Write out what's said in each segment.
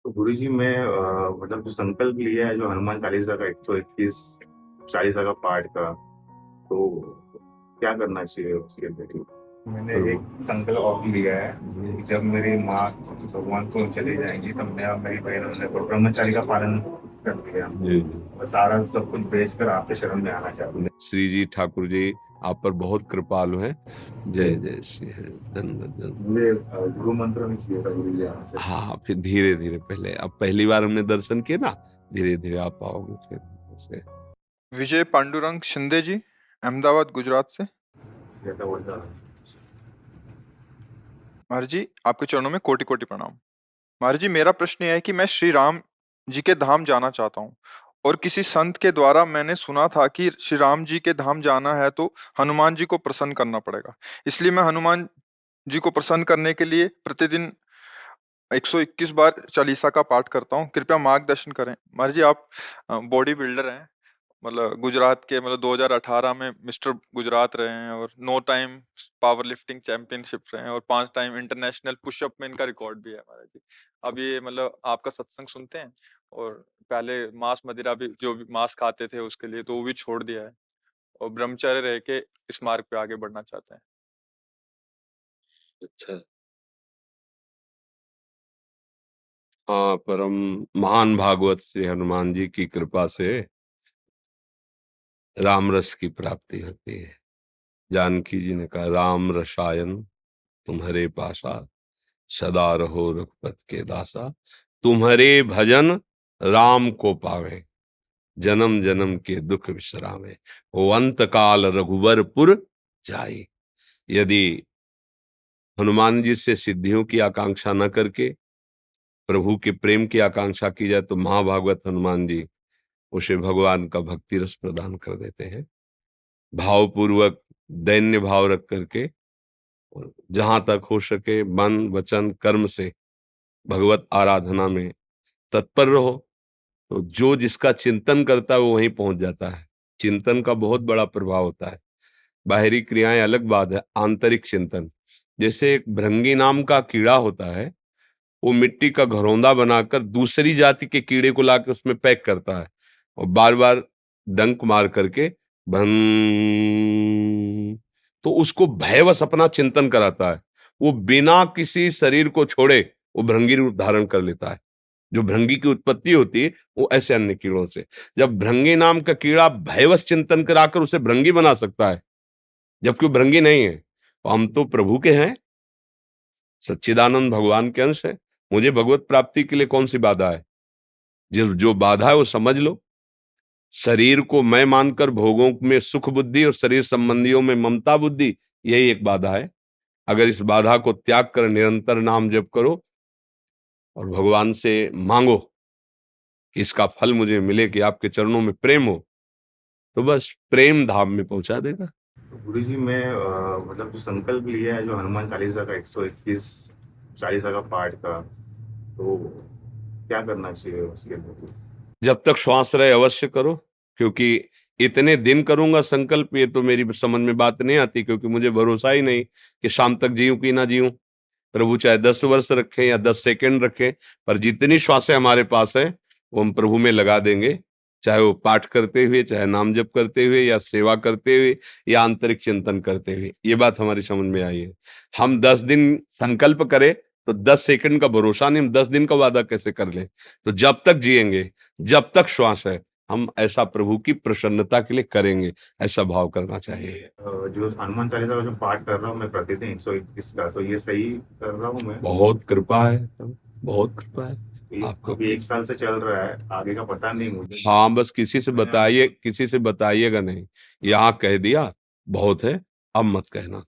तो गुरुजी मैं मतलब जो संकल्प लिया है जो हनुमान चालीसा का 121 चालीसा का पाठ का, तो क्या करना चाहिए उसके लिए? मैंने प्रभु एक संकल्प और लिया है कि जब मेरी माँ भगवान को चली जाएंगी तब मैं और मेरी बहन ने तो ब्रह्मचारी का पालन कर लिया जी जी। और सारा सब कुछ बेच कर आपके शरण में आना चाहता हूँ। श्री जी ठाकुर जी आप पर बहुत कृपालु हैं। जय जय श्री हरि धन्य। मुझे गुरु मंत्र भी चाहिए था गुरु जी आपसे। हाँ फिर धीरे धीरे, पहले अब पहली बार हमने दर्शन किए ना, धीरे धीरे आप पाओगे फिर से। विजय पांडुरंग शिंदे जी, अहमदाबाद गुजरात से। जैसा बोलता महाराज जी आपके चरणों में कोटि कोटि प्रणाम। महाराज जी मेरा प्रश्न यह है कि मैं श्री राम जी के धाम जाना चाहता हूँ और किसी संत के द्वारा मैंने सुना था कि श्री राम जी के धाम जाना है तो हनुमान जी को प्रसन्न करना पड़ेगा। इसलिए मैं हनुमान जी को प्रसन्न करने के लिए प्रतिदिन 121 बार चालीसा का पाठ करता हूँ। कृपया मार्गदर्शन करें। महाराज जी आप बॉडी बिल्डर हैं, मतलब गुजरात के, मतलब 2018 में मिस्टर गुजरात रहे हैं और 9 टाइम पावर लिफ्टिंग चैंपियनशिप रहे हैं और 5 टाइम इंटरनेशनल पुशअप में इनका रिकॉर्ड भी है महाराज जी। अब ये मतलब आपका सत्संग सुनते हैं और पहले मांस मदिरा भी, जो भी मांस खाते थे उसके लिए, तो वो भी छोड़ दिया है और ब्रह्मचर्य रह के इस मार्ग पे आगे बढ़ना चाहते हैं। अच्छा। हाँ, परम महान भागवत श्री हनुमान जी की कृपा से राम रस की प्राप्ति होती है। जानकी जी ने कहा, राम रसायन तुम्हारे पासा, सदा रहो रघुपत के दासा। तुम्हारे भजन राम को पावे, जन्म जन्म के दुख विश्रामे। वो अंत काल रघुवरपुर जाए। यदि हनुमान जी से सिद्धियों की आकांक्षा न करके प्रभु के प्रेम की आकांक्षा की जाए तो महाभागवत हनुमान जी उसे भगवान का भक्ति रस प्रदान कर देते हैं। भावपूर्वक दैन्य भाव रख करके जहां तक हो सके मन वचन कर्म से भगवत आराधना में तत्पर रहो, तो जो जिसका चिंतन करता है वो वहीं पहुंच जाता है। चिंतन का बहुत बड़ा प्रभाव होता है। बाहरी क्रियाएं अलग बात है, आंतरिक चिंतन। जैसे एक भृंगी नाम का कीड़ा होता है, वो मिट्टी का घरौंदा बनाकर दूसरी जाति के कीड़े को लाके उसमें पैक करता है और बार बार डंक मार करके भन, तो उसको भयवश अपना चिंतन कराता है। वो बिना किसी शरीर को छोड़े वो भृंगी रूप धारण कर लेता है। जो भृंगी की उत्पत्ति होती है वो ऐसे अन्य कीड़ों से। जब भृंगी नाम का कीड़ा भयवश चिंतन कराकर उसे भृंगी बना सकता है, जबकि वो भृंगी नहीं है। तो हम तो प्रभु के हैं, सच्चिदानंद भगवान के अंश है। मुझे भगवत प्राप्ति के लिए कौन सी बाधा है? जो जो बाधा है वो समझ लो। शरीर को मैं मानकर भोगों में सुख बुद्धि और शरीर संबंधियों में ममता बुद्धि, यही एक बाधा है। अगर इस बाधा को त्याग कर निरंतर नाम जप करो और भगवान से मांगो कि इसका फल मुझे मिले, कि आपके चरणों में प्रेम हो, तो बस प्रेम धाम में पहुंचा देगा। तो गुरु जी मैं मतलब जो संकल्प लिया है जो हनुमान चालीसा का 121 चालीसा का पाठ का, तो क्या करना चाहिए उसके लिए? जब तक श्वास रहे अवश्य करो, क्योंकि इतने दिन करूंगा संकल्प, ये तो मेरी समझ में बात नहीं आती, क्योंकि मुझे भरोसा ही नहीं कि शाम तक जीऊं कि ना जीऊं। प्रभु चाहे 10 वर्ष रखें या 10 सेकंड रखें, पर जितनी श्वासें हमारे पास है वो हम प्रभु में लगा देंगे, चाहे वो पाठ करते हुए, चाहे नाम जप करते हुए, या सेवा करते हुए, या आंतरिक चिंतन करते हुए। ये बात हमारी समझ में आई है। हम 10 दिन संकल्प करें तो 10 सेकंड का भरोसा नहीं, हम 10 दिन का वादा कैसे कर लें? तो जब तक जिएंगे, जब तक श्वास है, हम ऐसा प्रभु की प्रसन्नता के लिए करेंगे, ऐसा भाव करना चाहिए। जो हनुमान चालीसा का जो पाठ कर रहा हूँ मैं प्रतिदिन 121 का, तो ये सही कर रहा हूँ मैं? बहुत कृपा है, बहुत कृपा है आपको। अभी 1 साल से चल रहा है, आगे का पता नहीं मुझे। हाँ, बस किसी से बताइए, किसी से बताइएगा नहीं। यहाँ कह दिया बहुत है, अब मत कहना,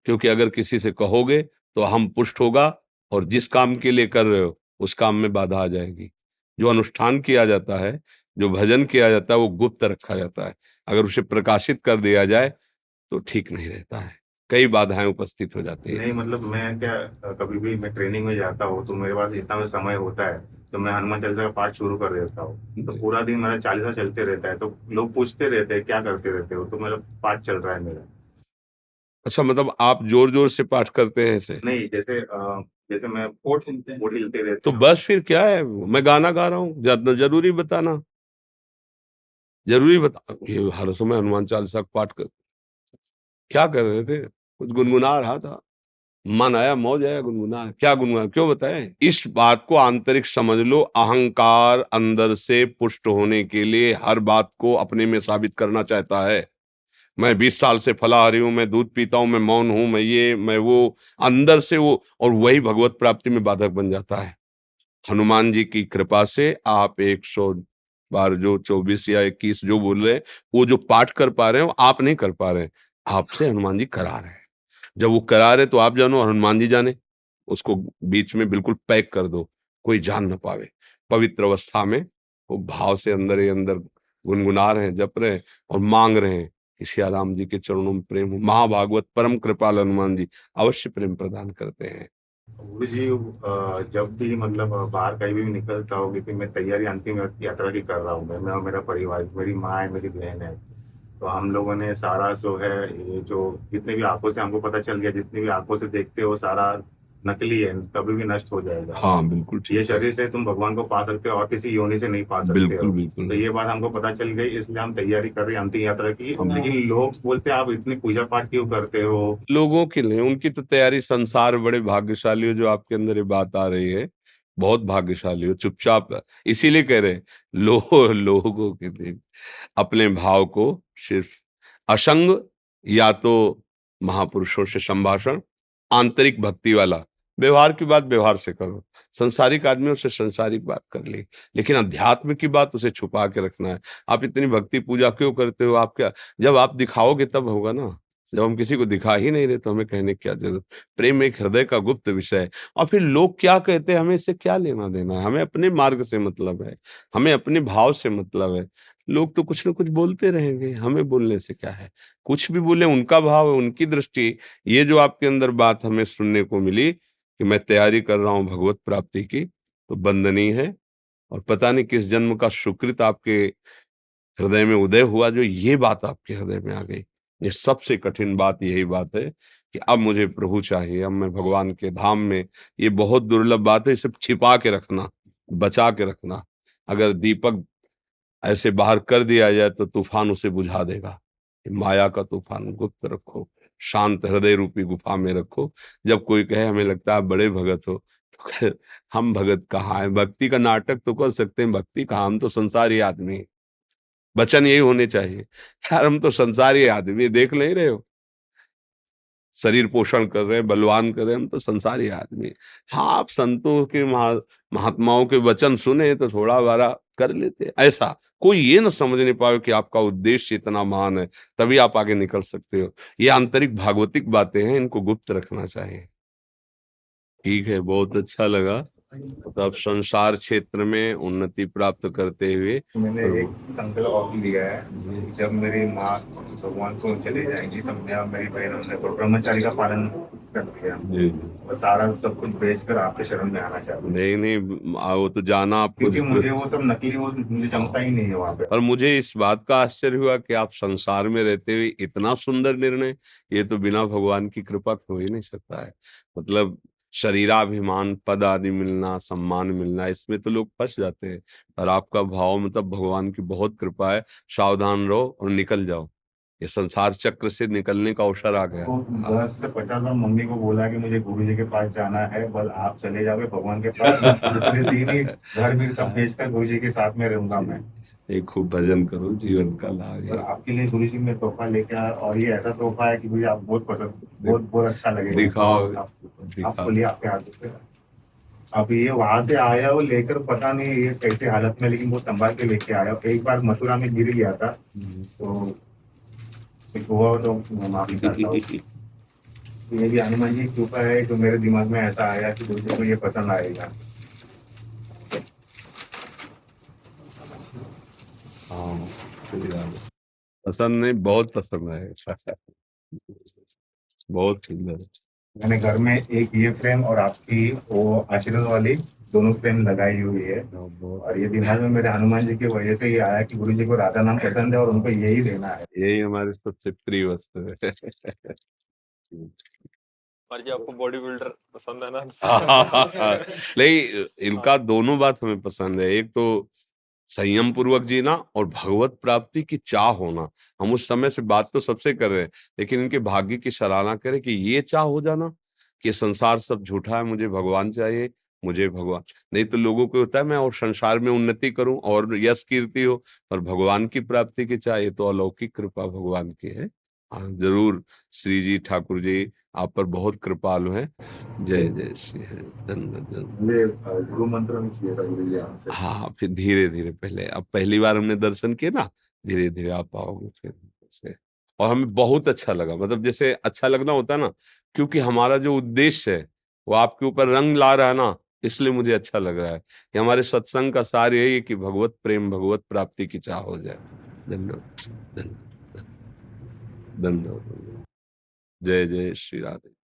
क्योंकि अगर किसी से कहोगे तो हम पुष्ट होगा और जिस काम के लिए कर रहे हो उस काम में बाधा आ जाएगी। जो अनुष्ठान किया जाता है, जो भजन किया जाता है, वो गुप्त रखा जाता है। अगर उसे प्रकाशित कर दिया जाए तो ठीक नहीं रहता है, कई बाधाएं उपस्थित हो जाती है। नहीं मतलब मैं क्या, कभी भी मैं ट्रेनिंग में जाता हूँ तो मेरे पास इतना समय होता है तो मैं हनुमान चालीसा का पाठ शुरू कर देता हूँ, तो पूरा दिन मेरा चालीसा चलते रहता है। तो लोग पूछते रहते हैं क्या करते रहते हो, तो मेरा पाठ चल रहा है मेरा। अच्छा, मतलब आप जोर जोर से पाठ करते हैं ऐसे? नहीं, जैसे जैसे मैं होठ हिलते हैं। होठ हिलते रहते तो हैं। बस फिर क्या है, मैं गाना गा रहा हूँ, जरूरी बताना, जरूरी बता ये हर समय हनुमान चालीसा का पाठ कर, क्या कर रहे थे, कुछ गुनगुना रहा था, मन आया मौज आया गुनगुना, क्या गुनगुना, क्यों बताएं। इस बात को आंतरिक समझ लो, अहंकार अंदर से पुष्ट होने के लिए हर बात को अपने में साबित करना चाहता है। मैं 20 साल से फलाहारी हूं, मैं दूध पीता हूं, मैं मौन हूं, मैं ये मैं वो, अंदर से वो, और वही भगवत प्राप्ति में बाधक बन जाता है। हनुमान जी की कृपा से आप 100 बार जो 24 या 21 जो बोल रहे हैं, वो जो पाठ कर पा रहे हैं वो आप नहीं कर पा रहे हैं, आपसे हनुमान जी करा रहे हैं। जब वो करा रहे तो आप जानो और हनुमान जी जाने, उसको बीच में बिल्कुल पैक कर दो, कोई जान ना पावे। पवित्र अवस्था में वो भाव से अंदर ही अंदर गुनगुना रहे हैं, जप रहे हैं और मांग रहे हैं कि सिया राम जी के चरणों में प्रेम हो। महाभागवत परम कृपाल हनुमान जी अवश्य प्रेम प्रदान करते हैं। गुरु जी जब भी मतलब बाहर कहीं भी निकलता हूँ, क्योंकि मैं तैयारी अंतिम यात्रा की कर रहा हूँ, मैं और मेरा परिवार, मेरी माँ है, मेरी बहन है, तो हम लोगों ने सारा जो है, ये जो जितने भी आंखों से हमको पता चल गया, जितनी भी आंखों से देखते हो सारा नकली है, कभी भी नष्ट हो जाएगा। हाँ बिल्कुल ये ठीक है, शरीर से तुम भगवान को पा सकते हो और किसी योनि से नहीं पा सकते हो। बिल्कुल बिल्कुल। तो ये बात हमको पता चल गई, इसलिए हम तैयारी कर रहे हैं अंतिम यात्रा की। लेकिन लोग बोलते हैं आप इतनी पूजा पाठ क्यों करते हो? लोगों की नहीं, उनकी तो तैयारी, संसार बड़े भाग्यशाली हो जो आपके अंदर ये बात आ रही है, बहुत भाग्यशाली हो, चुपचाप इसीलिए कह रहे हैं, लोगों के लिए अपने भाव को सिर्फ असंग, या तो महापुरुषों से संभाषण, आंतरिक भक्ति वाला, व्यवहार की बात व्यवहार से करो, संसारिक आदमियों से संसारिक बात कर ली, लेकिन अध्यात्म की बात उसे छुपा के रखना है। आप इतनी भक्ति पूजा क्यों करते हो, आप क्या, जब आप दिखाओगे तब होगा ना, जब हम किसी को दिखा ही नहीं रहे तो हमें कहने की क्या जरूरत। प्रेम एक हृदय का गुप्त विषय है, और फिर लोग क्या कहते हैं हमें इससे क्या लेना देना है, हमें अपने मार्ग से मतलब है, हमें अपने भाव से मतलब है। लोग तो कुछ ना कुछ बोलते रहेंगे, हमें बोलने से क्या है, कुछ भी बोले, उनका भाव है, उनकी दृष्टि। ये जो आपके अंदर बात हमें सुनने को मिली कि मैं तैयारी कर रहा हूँ भगवत प्राप्ति की, तो वंदनीय है, और पता नहीं किस जन्म का सुकृत आपके हृदय में उदय हुआ जो ये बात आपके हृदय में आ गई। ये सबसे कठिन बात यही बात है कि अब मुझे प्रभु चाहिए, अब मैं भगवान के धाम में, ये बहुत दुर्लभ बात है, इसे छिपा के रखना, बचा के रखना। अगर दीपक ऐसे बाहर कर दिया जाए तो तूफान उसे बुझा देगा। माया का तूफान गुप्त रखो, शांत हृदय रूपी गुफा में रखो। जब कोई कहे हमें लगता है बड़े भगत हो, तो कहे हम भगत कहाँ है, भक्ति का नाटक तो कर सकते हैं, भक्ति कहाँ, हम तो संसारी आदमी हैं। वचन यही होने चाहिए, यार हम तो संसारी आदमी, देख नहीं रहे हो, शरीर पोषण कर रहे हैं, बलवान कर रहे हैं, हम तो संसारी आदमी हैं। हाँ, आप संतों के महात्माओं के वचन सुने तो थोड़ा बारा कर लेते, ऐसा कोई ये न समझ नहीं पाए कि आपका उद्देश्य इतना महान है, तभी आप आगे निकल सकते हो। ये आंतरिक भागवतिक बातें हैं, इनको गुप्त रखना चाहिए। ठीक है, बहुत अच्छा लगा। तो अब संसार क्षेत्र में उन्नति प्राप्त करते हुए मैंने प्रभु, एक संकल्प और लिया है कि जब मेरी माँ भगवान को चले जाएंगी, तब मैं और मेरी बहन हमने तो ब्रह्मचारी का पालन कर लिया, जी और सारा सब कुछ बेच कर आपके शरण में आना चाहूँ, नहीं नहीं, वो तो जाना आपको क्योंकि मुझे वो सब नकली, वो मुझे जमता ही नहीं है वहां पे। और मुझे इस बात का आश्चर्य हुआ कि आप संसार में रहते हुए इतना सुंदर निर्णय, ये तो बिना भगवान की कृपा के हो ही नहीं सकता है। मतलब शरीराभिमान, पद आदि मिलना, सम्मान मिलना, इसमें तो लोग फंस जाते हैं, पर आपका भाव मतलब भगवान की बहुत कृपा है। सावधान रहो और निकल जाओ, ये संसार चक्र से निकलने का अवसर आ गया। तो 10 से 50 बार मम्मी को बोला कि मुझे गुरु जी के पास जाना है, बस आप चले जाओगे भगवान के पास, मैं दूसरे दिन ही घर भी सब बेचकर गुरु जी के साथ में रहूंगा मैं। एक खूब भजन करो, जीवन का लाभ और है। आपके लिए गुरु जी में तोहफा लेके आया, और ये ऐसा तोहफा है कि मुझे आप बहुत पसंद, बहुत बहुत अच्छा लगेगा। दिखाओ, आप दिखाओ। बोलिए आपके हाथ से। अब ये वहां से आया हो लेकर, पता नहीं ये कैसे हालत में, लेकिन वो संभाल के लेके आया हो। एक बार मथुरा में गिर गया था, तो कुछ हुआ हो तो मैं माफी चाहता हूँ। ये भी हनुमान जी की कृपा है जो मेरे दिमाग में ऐसा आया कि गुरु जी को ये पसंद आएगा। हाँ, पसंद नहीं, बहुत पसंद है। बहुत सुंदर। मैंने घर में एक ये फ्रेम और आपकी वो आशीर्वाद वाली दोनों फ्रेम लगाई हुई है, बहुत और ये दिमाग में मेरे हनुमान जी की वजह से ये आया कि गुरु जी को राधा नाम पसंद है और उनको यही देना है। यही हमारी सबसे प्रिय वस्तु है। और जी आपको बॉडी बिल्डर पसंद है ना? नहीं, इनका दोनों बात हमें पसंद है। एक तो संयम पूर्वक जीना और भगवत प्राप्ति की चाह होना। हम उस समय से बात तो सबसे कर रहे हैं, लेकिन इनके भाग्य की सराहना करें कि ये चाह हो जाना कि संसार सब झूठा है, मुझे भगवान चाहिए, मुझे भगवान। नहीं तो लोगों को होता है मैं और संसार में उन्नति करूं और यश कीर्ति हो, और भगवान की प्राप्ति की चाह, ये तो अलौकिक कृपा भगवान की है। हाँ, जरूर श्री जी ठाकुर जी आप पर बहुत कृपालु हैं। जय जय श्री है, धन्य मुझे गुरु मंत्र में चाहिए था गुरु जी आपसे। हाँ, फिर धीरे धीरे, पहले अब पहली बार हमने दर्शन किए ना, धीरे धीरे आप पाओगे फिर से। और हमें बहुत अच्छा लगा, मतलब जैसे अच्छा लगना होता है ना, क्योंकि हमारा जो उद्देश्य है वो आपके ऊपर रंग ला रहा है ना, इसलिए मुझे अच्छा लग रहा है कि हमारे सत्संग का सार यही है कि भगवत प्रेम, भगवत प्राप्ति की चाह हो जाए। धन्यवाद, धन्यवाद, धन्यवाद। जय जय श्री राधे।